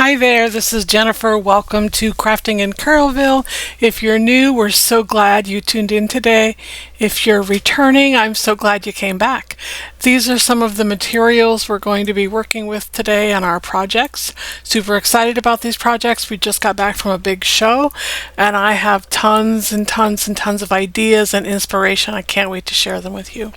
Hi there, this is Jennifer. Welcome to Crafting in Carrollville. If you're new, we're so glad you tuned in today. If you're returning, I'm so glad you came back. These are some of the materials we're going to be working with today on our projects. Super excited about these projects. We just got back from a big show and I have tons and tons and tons of ideas and inspiration. I can't wait to share them with you.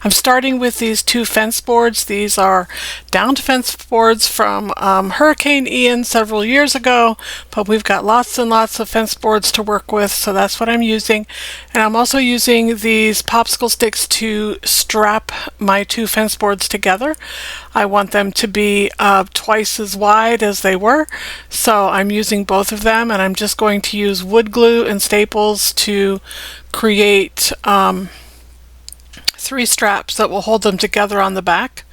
I'm starting with these two fence boards. These are downed fence boards from Hurricane Ian several years ago, but we've got lots and lots of fence boards to work with, so that's what I'm using. And I'm also using these popsicle sticks to strap my two fence boards together. I want them to be twice as wide as they were, so I'm using both of them, and I'm just going to use wood glue and staples to create three straps that will hold them together on the back.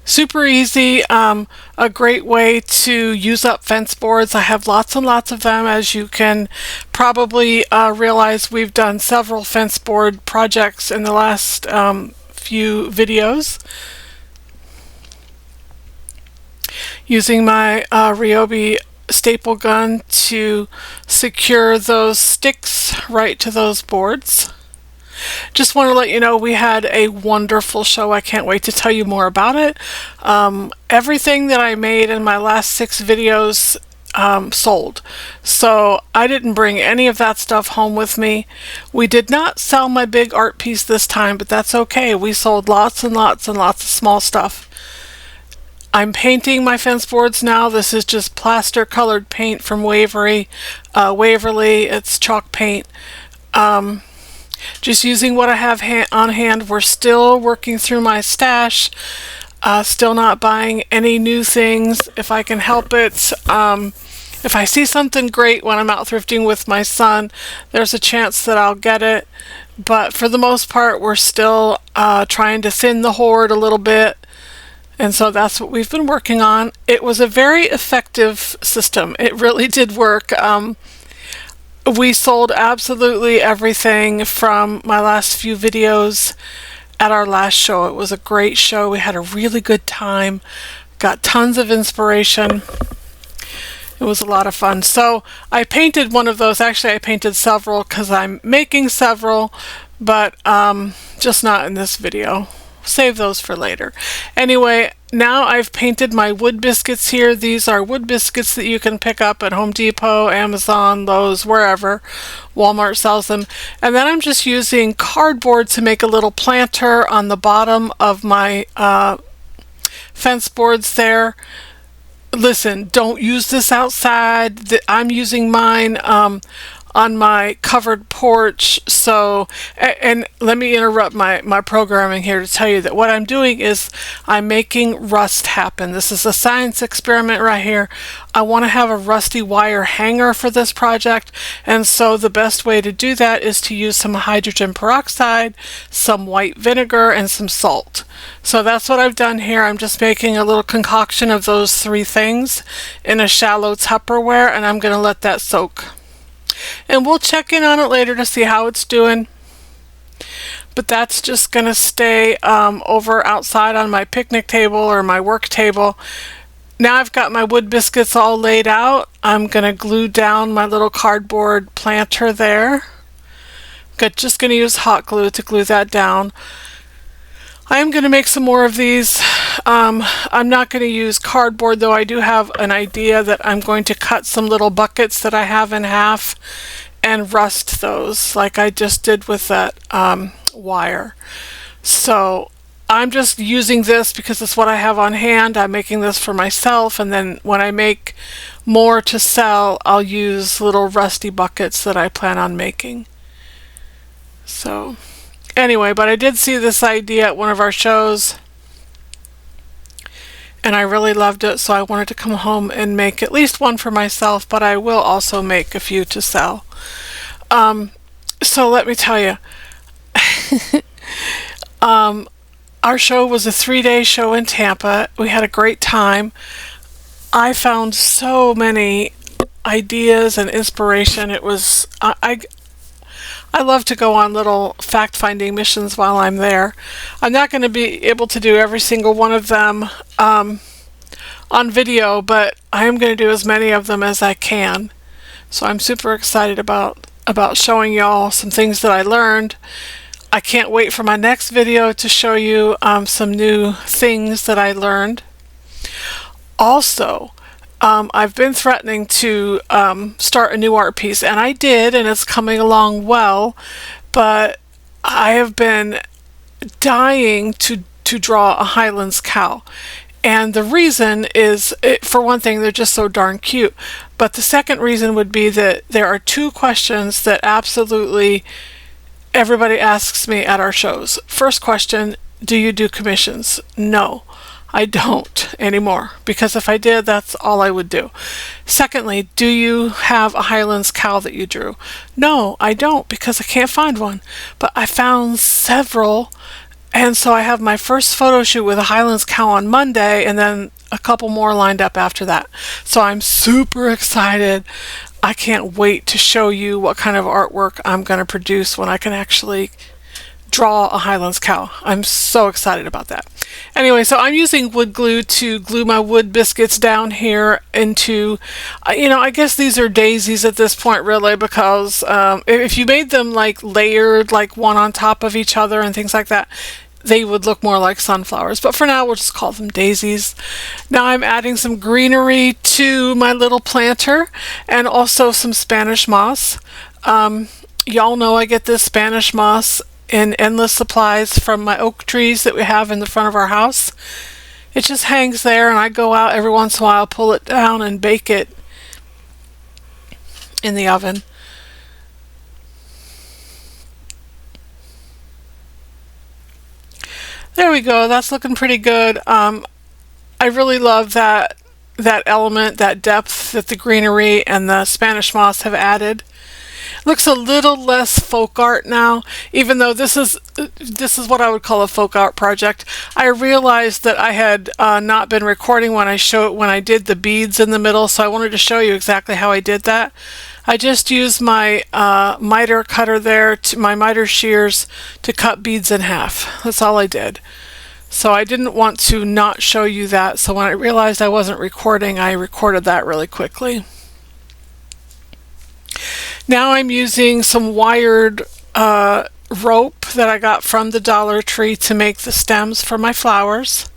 Super easy, a great way to use up fence boards. I have lots and lots of them. As you can probably realize, we've done several fence board projects in the last few videos. Using my Ryobi staple gun to secure those sticks right to those boards. Just want to let you know we had a wonderful show. I can't wait to tell you more about it. Everything that I made in my last 6 videos sold. So I didn't bring any of that stuff home with me. We did not sell my big art piece this time, but that's okay. We sold lots and lots and lots of small stuff. I'm painting my fence boards now. This is just plaster colored paint from Waverly. It's chalk paint. Just using what I have on hand. We're still working through my stash, still not buying any new things if I can help it. If I see something great when I'm out thrifting with my son, there's a chance that I'll get it. But for the most part, we're still trying to thin the hoard a little bit. And so that's what we've been working on. It was a very effective system. It really did work. We sold absolutely everything from my last few videos at our last show. It was a great show. We had a really good time, got tons of inspiration. It was a lot of fun. So I painted one of those. Actually, I painted several because I'm making several, but just not in this video. Save those for later. Anyway, now I've painted my wood biscuits here. These are wood biscuits that you can pick up at Home Depot, Amazon, Lowe's, wherever. Walmart sells them. And then I'm just using cardboard to make a little planter on the bottom of my fence boards there. Listen, don't use this outside. I'm using mine on my covered porch. So, and let me interrupt my programming here to tell you that what I'm doing is I'm making rust happen. This is a science experiment right here. I want to have a rusty wire hanger for this project, and so the best way to do that is to use some hydrogen peroxide, some white vinegar, and some salt. So that's what I've done here. I'm just making a little concoction of those 3 things in a shallow Tupperware, and I'm going to let that soak. And we'll check in on it later to see how it's doing. But that's just going to stay over outside on my picnic table or my work table. Now I've got my wood biscuits all laid out. I'm going to glue down my little cardboard planter there. Just going to use hot glue to glue that down. I'm going to make some more of these. I'm not going to use cardboard, though I do have an idea that I'm going to cut some little buckets that I have in half and rust those like I just did with that wire. So I'm just using this because it's what I have on hand. I'm making this for myself, and then when I make more to sell, I'll use little rusty buckets that I plan on making. So anyway, but I did see this idea at one of our shows and I really loved it, so I wanted to come home and make at least one for myself, but I will also make a few to sell. So let me tell you, our show was a 3-day show in Tampa. We had a great time. I found so many ideas and inspiration. It was, I love to go on little fact-finding missions while I'm there. I'm not going to be able to do every single one of them. on video, but I am going to do as many of them as I can. So I'm super excited about showing y'all some things that I learned. I can't wait for my next video to show you some new things that I learned. Also, I've been threatening to start a new art piece, and I did, and it's coming along well, but I have been dying to draw a Highlands cow. And the reason is, for one thing, they're just so darn cute. But the second reason would be that there are two questions that absolutely everybody asks me at our shows. First question, do you do commissions? No, I don't anymore, because if I did, that's all I would do. Secondly, do you have a Highlands cow that you drew? No, I don't, because I can't find one. But I found several. And so I have my first photo shoot with a Highlands cow on Monday, and then a couple more lined up after that. So I'm super excited. I can't wait to show you what kind of artwork I'm going to produce when I can actually draw a Highlands cow. I'm so excited about that. Anyway, so I'm using wood glue to glue my wood biscuits down here into, I guess these are daisies at this point, really, because if you made them like layered, like one on top of each other and things like that, they would look more like sunflowers. But for now, we'll just call them daisies. Now I'm adding some greenery to my little planter and also some Spanish moss. Y'all know I get this Spanish moss in endless supplies from my oak trees that we have in the front of our house. It just hangs there, and I go out every once in a while, pull it down, and bake it in the oven. There we go. That's looking pretty good. I really love that element, that depth that the greenery and the Spanish moss have added. Looks a little less folk art now, even though this is what I would call a folk art project. I realized that I had not been recording when I did the beads in the middle, so I wanted to show you exactly how I did that. I just used my miter cutter there, my miter shears, to cut beads in half. That's all I did. So I didn't want to not show you that, so when I realized I wasn't recording, I recorded that really quickly. Now I'm using some wired rope that I got from the Dollar Tree to make the stems for my flowers.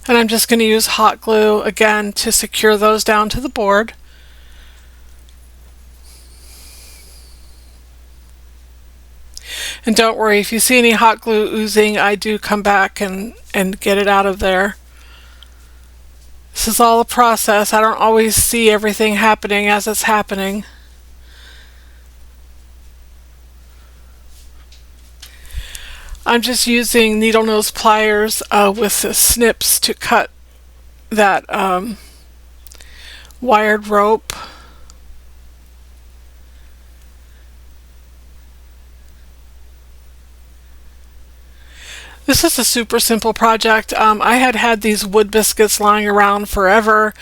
And I'm just going to use hot glue again to secure those down to the board. And don't worry, if you see any hot glue oozing, I do come back and get it out of there. This is all a process. I don't always see everything happening as it's happening. I'm just using needle nose pliers with the snips to cut that wired rope. This is a super simple project. I had these wood biscuits lying around forever,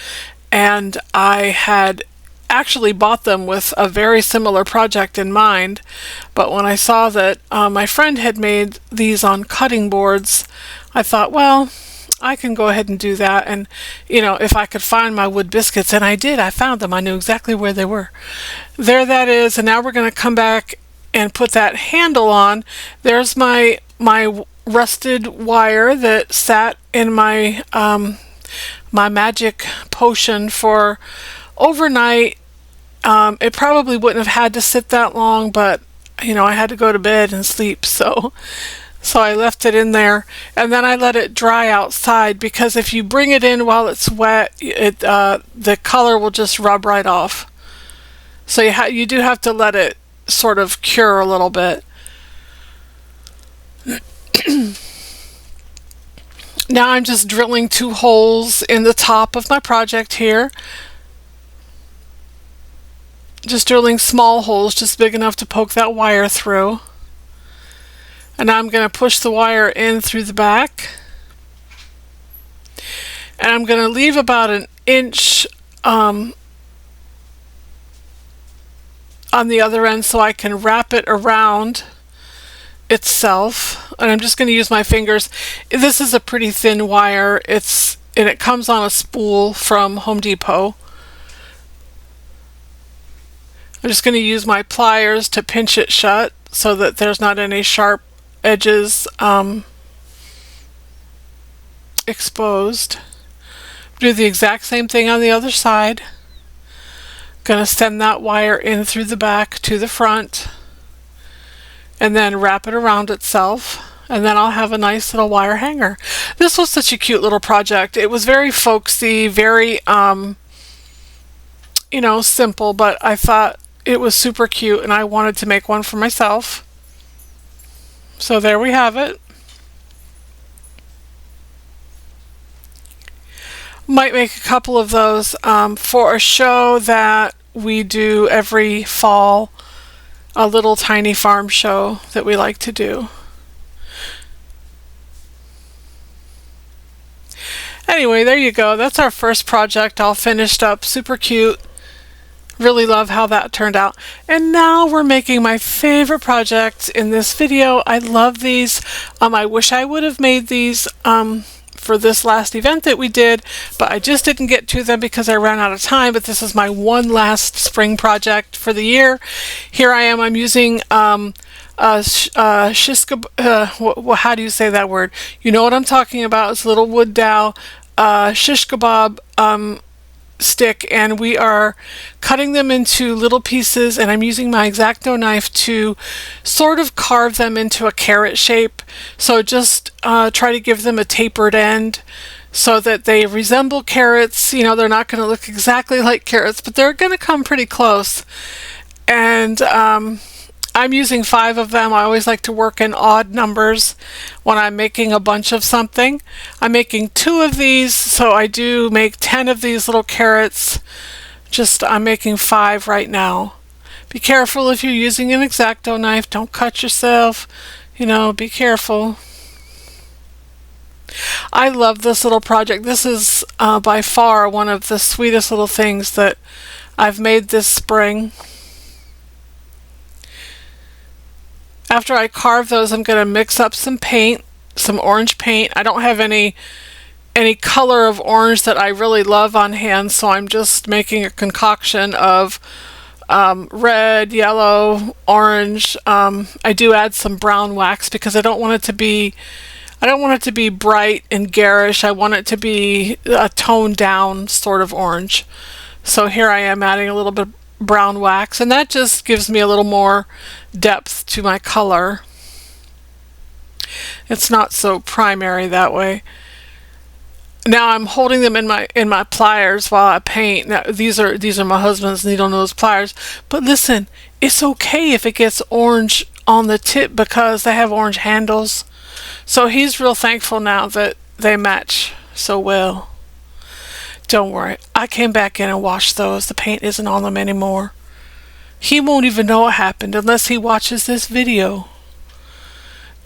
and I had actually bought them with a very similar project in mind, but when I saw that my friend had made these on cutting boards, I thought, well, I can go ahead and do that, and if I could find my wood biscuits, and I did, I found them. I knew exactly where they were. There that is, and now we're going to come back and put that handle on. There's my rusted wire that sat in my my magic potion for overnight. It probably wouldn't have had to sit that long, but I had to go to bed and sleep, so I left it in there, and then I let it dry outside, because if you bring it in while it's wet, the color will just rub right off. So you do have to let it sort of cure a little bit. Now I'm just drilling 2 holes in the top of my project here. Just drilling small holes, just big enough to poke that wire through. And I'm going to push the wire in through the back. And I'm going to leave about an inch on the other end so I can wrap it around itself. And I'm just going to use my fingers. This is a pretty thin wire. It's and it comes on a spool from Home Depot. I'm just going to use my pliers to pinch it shut so that there's not any sharp edges exposed. Do the exact same thing on the other side. Gonna send that wire in through the back to the front and then wrap it around itself, and then I'll have a nice little wire hanger. This was such a cute little project. It was very folksy, very simple, but I thought it was super cute and I wanted to make one for myself. So there we have it. Might make a couple of those for a show that we do every fall, a little tiny farm show that we like to do. Anyway, there you go. That's our first project all finished up. Super cute. Really love how that turned out. And now we're making my favorite projects in this video. I love these. I wish I would have made these for this last event that we did, but I just didn't get to them because I ran out of time. But this is my one last spring project for the year. Here I am. I'm using shishka, how do you say that word? You know what I'm talking about. It's a little wood dowel shish kebab stick, and we are cutting them into little pieces, and I'm using my X-Acto knife to sort of carve them into a carrot shape. So just try to give them a tapered end so that they resemble carrots. You know, they're not going to look exactly like carrots, but they're going to come pretty close. And I'm using 5 of them. I always like to work in odd numbers when I'm making a bunch of something. I'm making 2 of these, so I do make 10 of these little carrots. I'm making 5 right now. Be careful if you're using an X-Acto knife. Don't cut yourself. Be careful. I love this little project. This is by far one of the sweetest little things that I've made this spring. After I carve those, I'm going to mix up some paint, some orange paint. I don't have any color of orange that I really love on hand, so I'm just making a concoction of red, yellow, orange. I do add some brown wax because I don't want it to be bright and garish. I want it to be a toned down sort of orange. So here I am adding a little bit of brown wax, and that just gives me a little more depth to my color. It's not so primary that way. Now I'm holding them in my pliers while I paint. Now these are my husband's needle nose pliers, but listen, it's okay if it gets orange on the tip because they have orange handles. So he's real thankful now that they match so well. Don't worry, I came back in and washed those. The paint isn't on them anymore. He won't even know what happened unless he watches this video.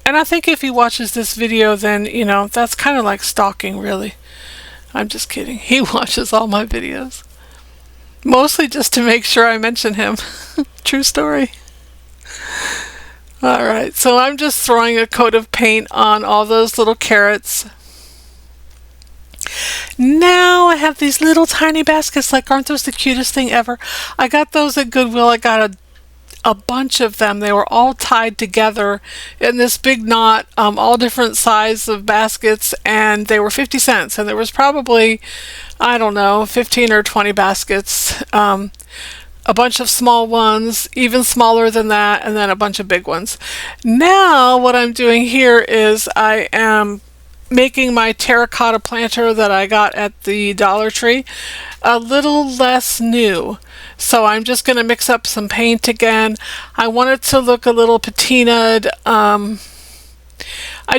And I think if he watches this video, then, that's kind of like stalking, really. I'm just kidding. He watches all my videos. Mostly just to make sure I mention him. True story. Alright, so I'm just throwing a coat of paint on all those little carrots. Now I have these little tiny baskets. Aren't those the cutest thing ever? I got those at Goodwill. I got a bunch of them. They were all tied together in this big knot, all different size of baskets, and they were 50 cents. And there was probably, I don't know, 15 or 20 baskets. A bunch of small ones, even smaller than that, and then a bunch of big ones. Now what I'm doing here is I am making my terracotta planter that I got at the Dollar Tree a little less new. So I'm just going to mix up some paint again. I want it to look a little patinaed. I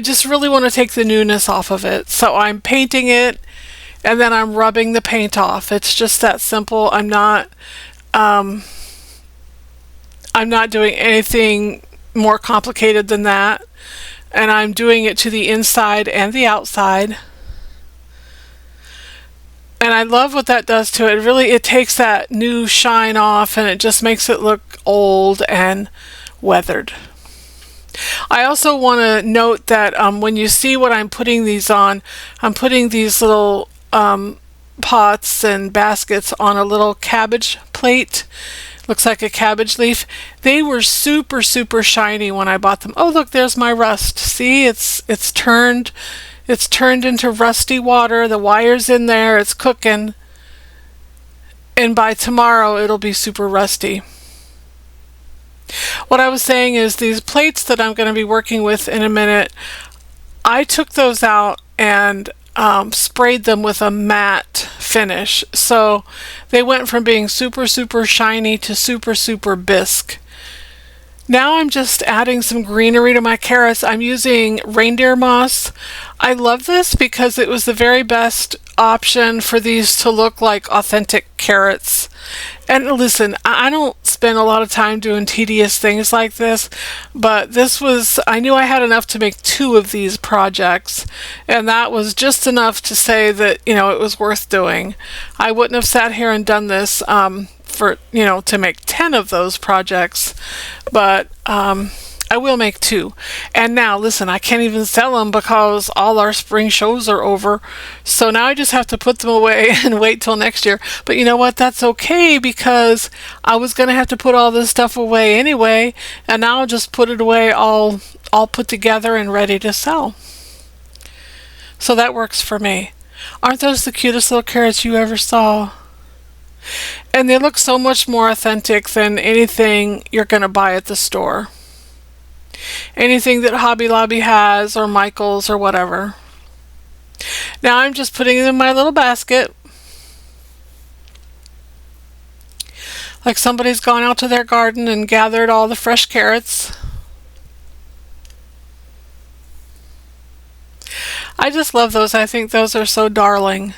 just really want to take the newness off of it. So I'm painting it and then I'm rubbing the paint off. It's just that simple. I'm not doing anything more complicated than that. And I'm doing it to the inside and the outside. And I love what that does to it. It takes that new shine off and it just makes it look old and weathered. I also want to note that when you see what I'm putting these on, I'm putting these little pots and baskets on a little cabbage plate. Looks like a cabbage leaf. They were super, super shiny when I bought them. Oh, look, there's my rust. See, it's turned into rusty water. The wire's in there. It's cooking. And by tomorrow, it'll be super rusty. What I was saying is these plates that I'm going to be working with in a minute, I took those out and sprayed them with a matte finish. So they went from being super, super shiny to super, super bisque. Now I'm just adding some greenery to my carrots. I'm using reindeer moss. I love this because it was the very best option for these to look like authentic carrots. And listen, I don't spend a lot of time doing tedious things like this, but I knew I had enough to make 2 of these projects, and that was just enough to say that, it was worth doing. I wouldn't have sat here and done this to make 10 of those projects, but I will make 2. And now, listen, I can't even sell them because all our spring shows are over. So now I just have to put them away and wait till next year. But you know what? That's okay because I was going to have to put all this stuff away anyway. And now I'll just put it away all put together and ready to sell. So that works for me. Aren't those the cutest little carrots you ever saw? And they look so much more authentic than anything you're going to buy at the store. Anything that Hobby Lobby has or Michael's or whatever. Now I'm just putting it in my little basket. Like somebody's gone out to their garden and gathered all the fresh carrots. I just love those. I think those are so darling.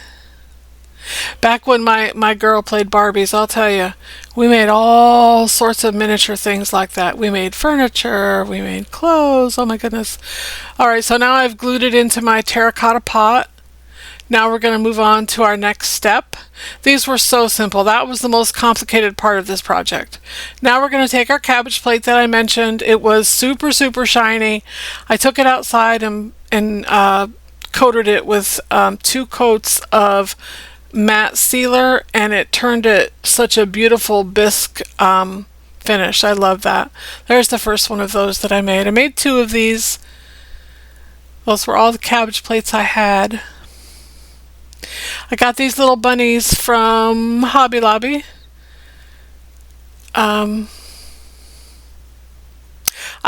Back when my girl played Barbies, I'll tell you, we made all sorts of miniature things like that. We made furniture, we made clothes, oh my goodness. Alright, so now I've glued it into my terracotta pot. Now we're going to move on to our next step. These were so simple. That was the most complicated part of this project. Now we're going to take our cabbage plate that I mentioned. It was super, super shiny. I took it outside and coated it with 2 coats of matte sealer, and it turned it such a beautiful bisque finish. I love that. There's the first one of those that I made. I made 2 of these. Those were all the cabbage plates I had. I got these little bunnies from Hobby Lobby. I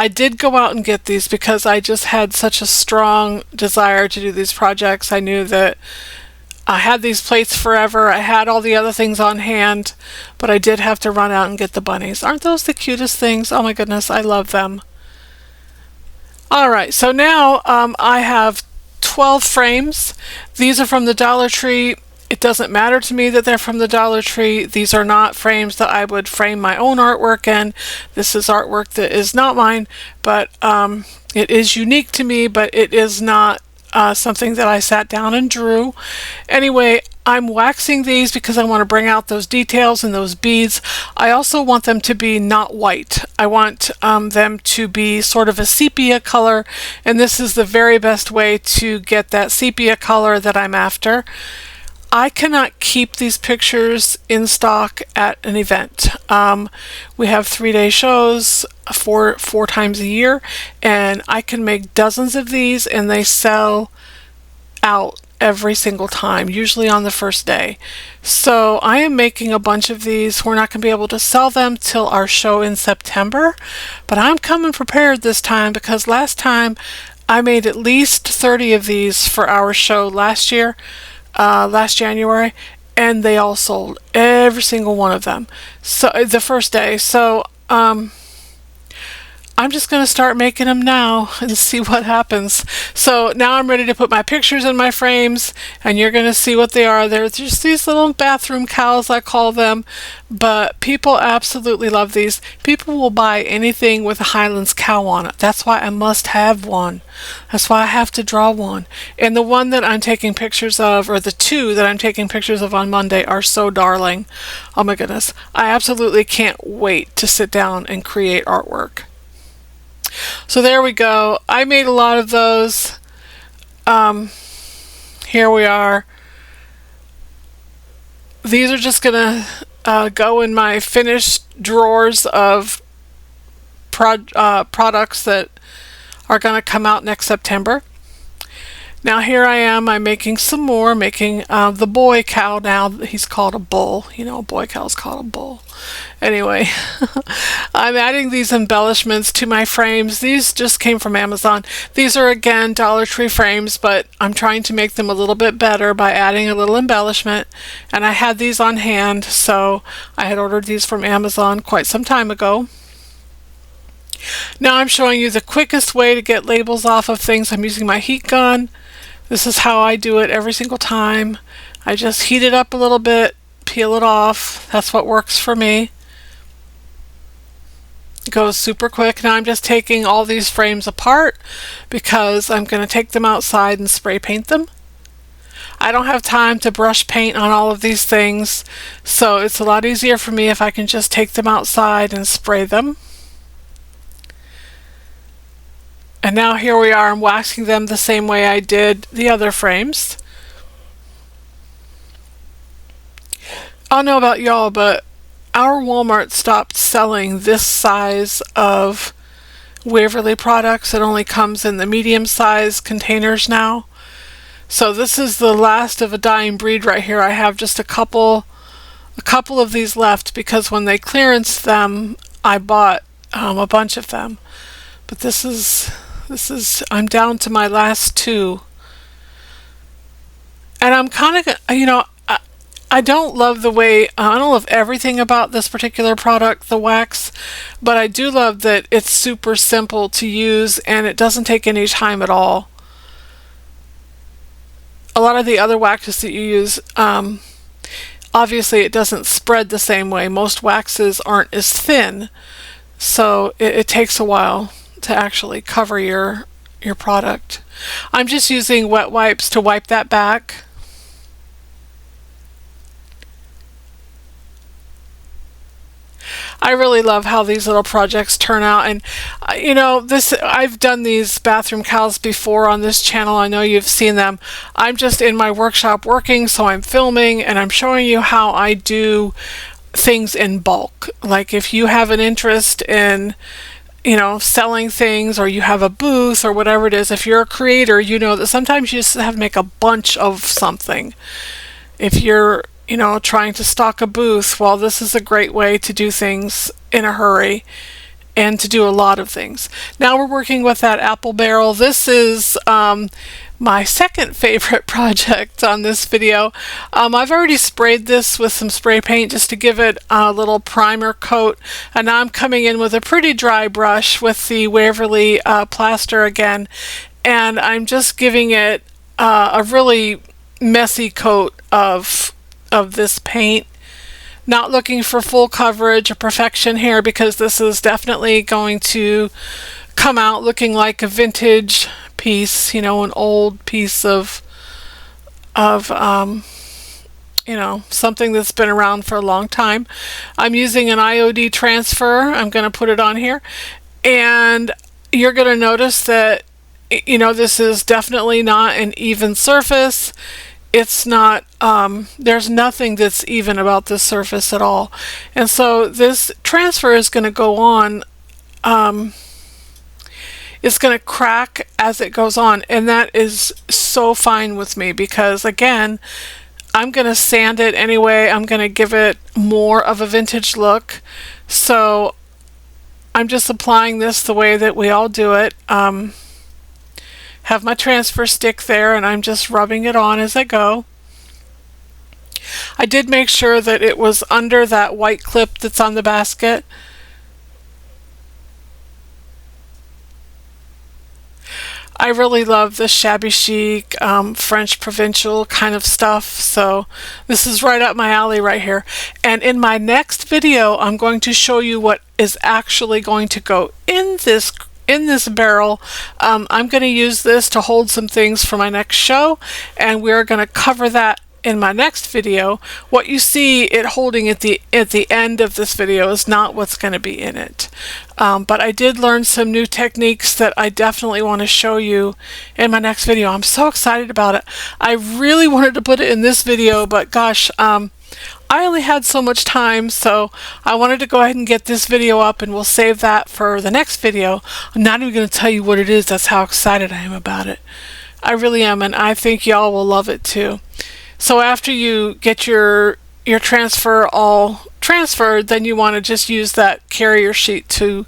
did go out and get these because I just had such a strong desire to do these projects. I knew that I had these plates forever. I had all the other things on hand, but I did have to run out and get the bunnies. Aren't those the cutest things? Oh my goodness, I love them. Alright, so now I have 12 frames. These are from the Dollar Tree. It doesn't matter to me that they're from the Dollar Tree. These are not frames that I would frame my own artwork in. This is artwork that is not mine, but it is unique to me, but it is not something that I sat down and drew. Anyway, I'm waxing these because I want to bring out those details and those beads. I also want them to be not white. I want them to be sort of a sepia color, and this is the very best way to get that sepia color that I'm after. I cannot keep these pictures in stock at an event. We have 3-day shows four times a year, and I can make dozens of these, and they sell out every single time, usually on the first day. So I am making a bunch of these. We're not going to be able to sell them till our show in September, but I'm coming prepared this time because last time I made at least 30 of these for our show last January, and they all sold, every single one of them. So the first day. So I'm just going to start making them now and see what happens. So now I'm ready to put my pictures in my frames, and you're going to see what they are. They're just these little bathroom cows, I call them, but people absolutely love these. People will buy anything with a Highlands cow on it. That's why I must have one. That's why I have to draw one. And the one that I'm taking pictures of, or the 2 that I'm taking pictures of on Monday, are so darling. Oh my goodness. I absolutely can't wait to sit down and create artwork. So there we go. I made a lot of those. Here we are. these are just gonna go in my finished drawers of products that are gonna come out next September. Now here I am, I'm making some more, making the boy cow now. He's called a bull. You know, a boy cow's called a bull. Anyway, I'm adding these embellishments to my frames. These just came from Amazon. These are again Dollar Tree frames, but I'm trying to make them a little bit better by adding a little embellishment. And I had these on hand, so I had ordered these from Amazon quite some time ago. Now I'm showing you the quickest way to get labels off of things. I'm using my heat gun. This is how I do it every single time. I just heat it up a little bit, peel it off. That's what works for me. It goes super quick. Now I'm just taking all these frames apart because I'm going to take them outside and spray paint them. I don't have time to brush paint on all of these things, so it's a lot easier for me if I can just take them outside and spray them. And now here we are, I'm waxing them the same way I did the other frames. I don't know about y'all, but our Walmart stopped selling this size of Waverly products. It only comes in the medium size containers now. So this is the last of a dying breed right here. I have just a couple of these left because when they clearanced them, I bought a bunch of them. But this is I'm down to my last two. And I'm kind of, I don't love the way, I don't love everything about this particular product, the wax, but I do love that it's super simple to use and it doesn't take any time at all. A lot of the other waxes that you use, obviously it doesn't spread the same way. Most waxes aren't as thin, so it takes a while to actually cover your product. I'm just using wet wipes to wipe that back. I really love how these little projects turn out, and I've done these bathroom cows before on this channel. I know you've seen them. I'm just in my workshop working, so I'm filming and I'm showing you how I do things in bulk. Like if you have an interest in selling things, or you have a booth or whatever it is, if you're a creator, you know that sometimes you just have to make a bunch of something. If you're trying to stock a booth, well, this is a great way to do things in a hurry and to do a lot of things. Now we're working with that apple barrel. This is my second favorite project on this video. I've already sprayed this with some spray paint just to give it a little primer coat, and now I'm coming in with a pretty dry brush with the Waverly plaster again, and I'm just giving it a really messy coat of this paint. Not looking for full coverage or perfection here, because this is definitely going to come out looking like a vintage piece, an old piece of something that's been around for a long time. I'm using an IOD transfer. I'm going to put it on here, and you're going to notice that this is definitely not an even surface. It's not, there's nothing that's even about this surface at all. And so this transfer is going to go on, it's going to crack as it goes on. And that is so fine with me because, again, I'm going to sand it anyway. I'm going to give it more of a vintage look. So I'm just applying this the way that we all do it. Have my transfer stick there, and I'm just rubbing it on as I go. I did make sure that it was under that white clip that's on the basket. I really love this shabby chic French Provincial kind of stuff, so this is right up my alley right here. And in my next video, I'm going to show you what is actually going to go in this barrel. I'm going to use this to hold some things for my next show, and we're going to cover that in my next video. What you see it holding at the end of this video is not what's going to be in it. But I did learn some new techniques that I definitely want to show you in my next video. I'm so excited about it. I really wanted to put it in this video, but gosh, I only had so much time, so I wanted to go ahead and get this video up, and we'll save that for the next video. I'm not even going to tell you what it is. That's how excited I am about it. I really am, and I think y'all will love it too. So after you get your transfer all transferred, then you want to just use that carrier sheet to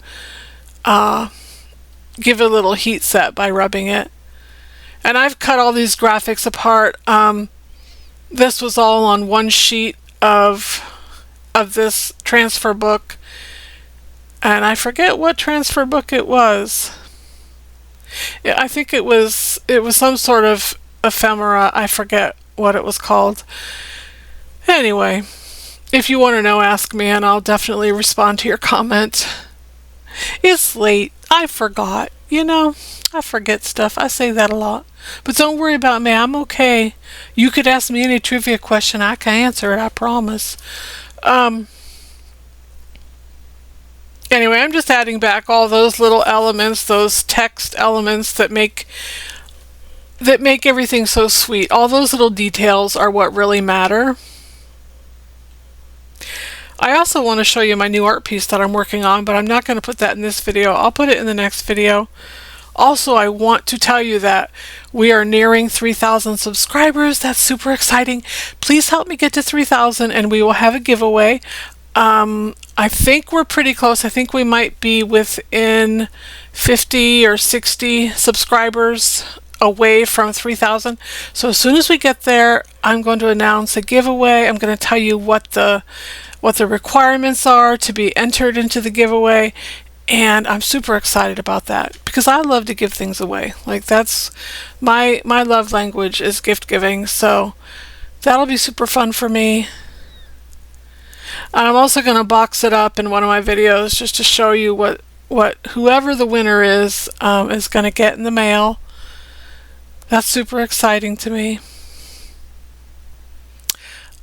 give it a little heat set by rubbing it. And I've cut all these graphics apart. This was all on one sheet of this transfer book, and I forget what transfer book it was. I think it was some sort of ephemera. I forget what it was called. Anyway, if you want to know, ask me, and I'll definitely respond to your comment. It's late. I forgot. I forget stuff. I say that a lot. But don't worry about me. I'm okay. You could ask me any trivia question. I can answer it. I promise. Anyway, I'm just adding back all those little elements, those text elements that make everything so sweet. All those little details are what really matter. I also want to show you my new art piece that I'm working on, but I'm not going to put that in this video. I'll put it in the next video. Also, I want to tell you that we are nearing 3,000 subscribers. That's super exciting. Please help me get to 3,000 and we will have a giveaway. I think we're pretty close. I think we might be within 50 or 60 subscribers away from 3,000. So as soon as we get there, I'm going to announce a giveaway. I'm going to tell you what the requirements are to be entered into the giveaway. And I'm super excited about that because I love to give things away. Like, that's my love language is gift giving. So that'll be super fun for me. And I'm also going to box it up in one of my videos just to show you what whoever the winner is going to get in the mail. That's super exciting to me.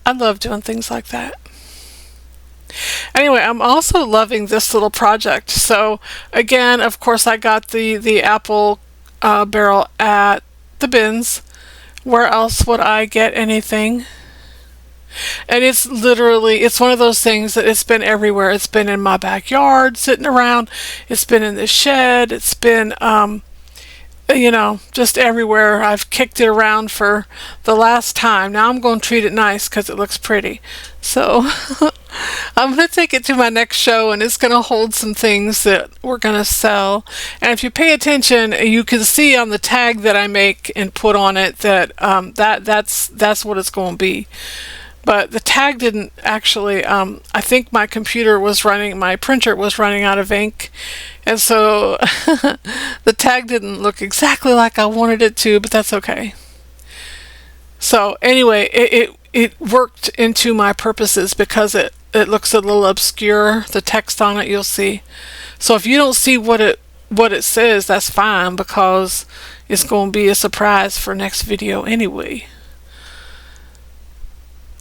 I love doing things like that. Anyway, I'm also loving this little project. So again, of course, I got the apple barrel at the bins. Where else would I get anything? And it's one of those things that it's been everywhere. It's been in my backyard, sitting around. It's been in the shed. It's been, just everywhere. I've kicked it around for the last time. Now I'm going to treat it nice because it looks pretty. So I'm going to take it to my next show, and it's going to hold some things that we're going to sell. And if you pay attention, you can see on the tag that I make and put on it that that's what it's going to be. But the tag didn't actually, I think my printer was running out of ink. And so the tag didn't look exactly like I wanted it to, but that's okay. So anyway, it worked into my purposes because it looks a little obscure, the text on it, you'll see. So if you don't see what it says, that's fine because it's going to be a surprise for next video anyway.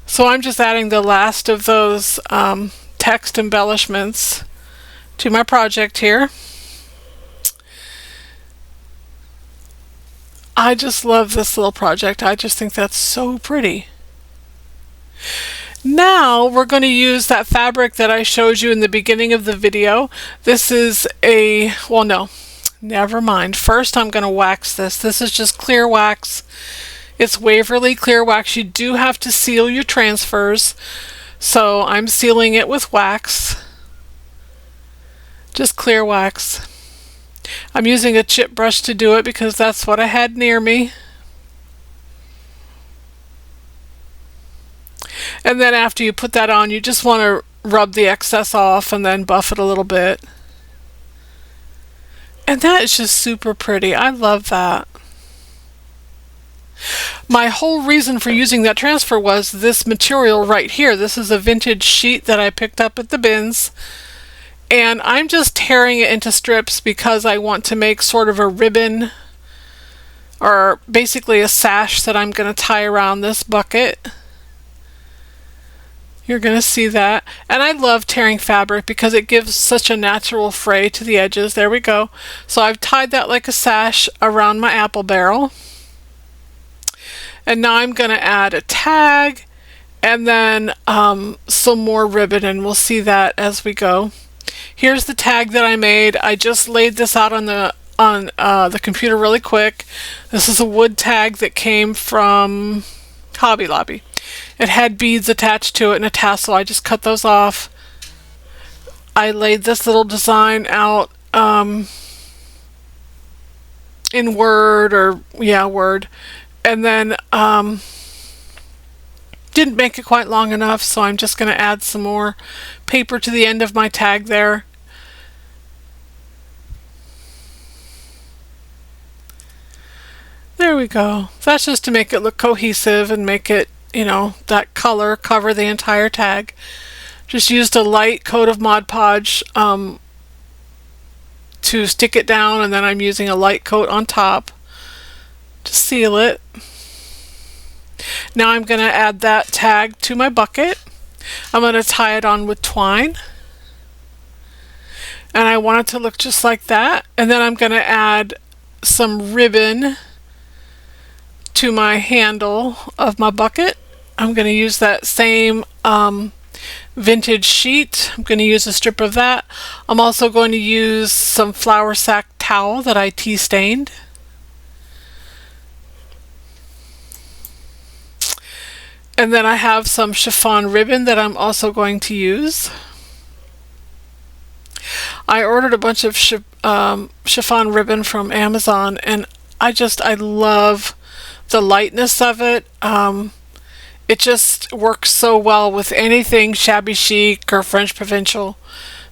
So I'm just adding the last of those text embellishments to my project here. I just love this little project. I just think that's so pretty. Now we're going to use that fabric that I showed you in the beginning of the video. This is never mind. First I'm going to wax this. This is just clear wax. It's Waverly clear wax. You do have to seal your transfers, so I'm sealing it with wax. Just clear wax. I'm using a chip brush to do it because that's what I had near me. And then after you put that on, you just want to rub the excess off and then buff it a little bit. And that is just super pretty. I love that. My whole reason for using that transfer was this material right here. This is a vintage sheet that I picked up at the bins. And I'm just tearing it into strips because I want to make sort of a ribbon, or basically a sash that I'm going to tie around this bucket. You're going to see that. And I love tearing fabric because it gives such a natural fray to the edges. There we go. So I've tied that like a sash around my apple barrel. And now I'm going to add a tag and then some more ribbon, and we'll see that as we go. Here's the tag that I made. I just laid this out on the computer really quick. This is a wood tag that came from Hobby Lobby. It had beads attached to it and a tassel. I just cut those off. I laid this little design out in Word, Word, and then didn't make it quite long enough, so I'm just going to add some more paper to the end of my tag there. There we go. That's just to make it look cohesive and make it, that color cover the entire tag. Just used a light coat of Mod Podge to stick it down, and then I'm using a light coat on top to seal it. Now I'm going to add that tag to my bucket. I'm going to tie it on with twine, and I want it to look just like that. And then I'm going to add some ribbon to my handle of my bucket. I'm going to use that same vintage sheet. I'm going to use a strip of that. I'm also going to use some flour sack towel that I tea stained. And then I have some chiffon ribbon that I'm also going to use. I ordered a bunch of chiffon ribbon from Amazon, and I love the lightness of it. It just works so well with anything shabby chic or French Provincial,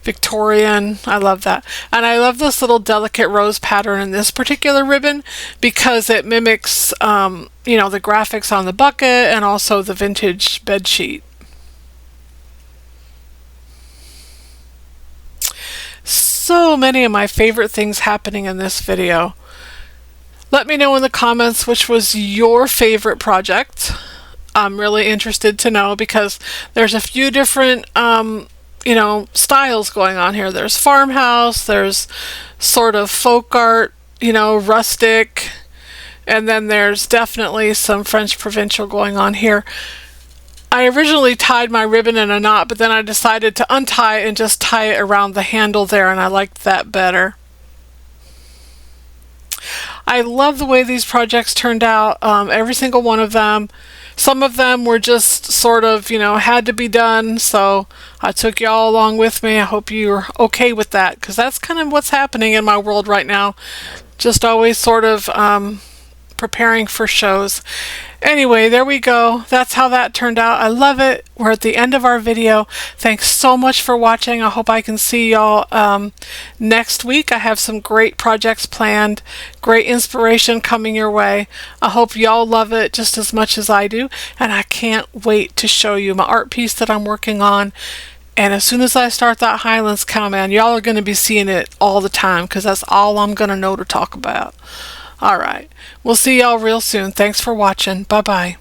Victorian. I love that. And I love this little delicate rose pattern in this particular ribbon because it mimics, the graphics on the bucket and also the vintage bed sheet. So many of my favorite things happening in this video. Let me know in the comments which was your favorite project. I'm really interested to know because there's a few different, styles going on here. There's farmhouse, there's sort of folk art, rustic, and then there's definitely some French Provincial going on here. I originally tied my ribbon in a knot, but then I decided to untie it and just tie it around the handle there, and I liked that better. I love the way these projects turned out, every single one of them. Some of them were just sort of, had to be done, so I took y'all along with me. I hope you're okay with that, because that's kind of what's happening in my world right now. Just always sort of preparing for shows. Anyway, there we go. That's how that turned out. I love it. We're at the end of our video. Thanks so much for watching. I hope I can see y'all next week. I have some great projects planned, great inspiration coming your way. I hope y'all love it just as much as I do, and I can't wait to show you my art piece that I'm working on. And as soon as I start that Highlands cowman, y'all are going to be seeing it all the time because that's all I'm going to know to talk about. All right. We'll see y'all real soon. Thanks for watching. Bye-bye.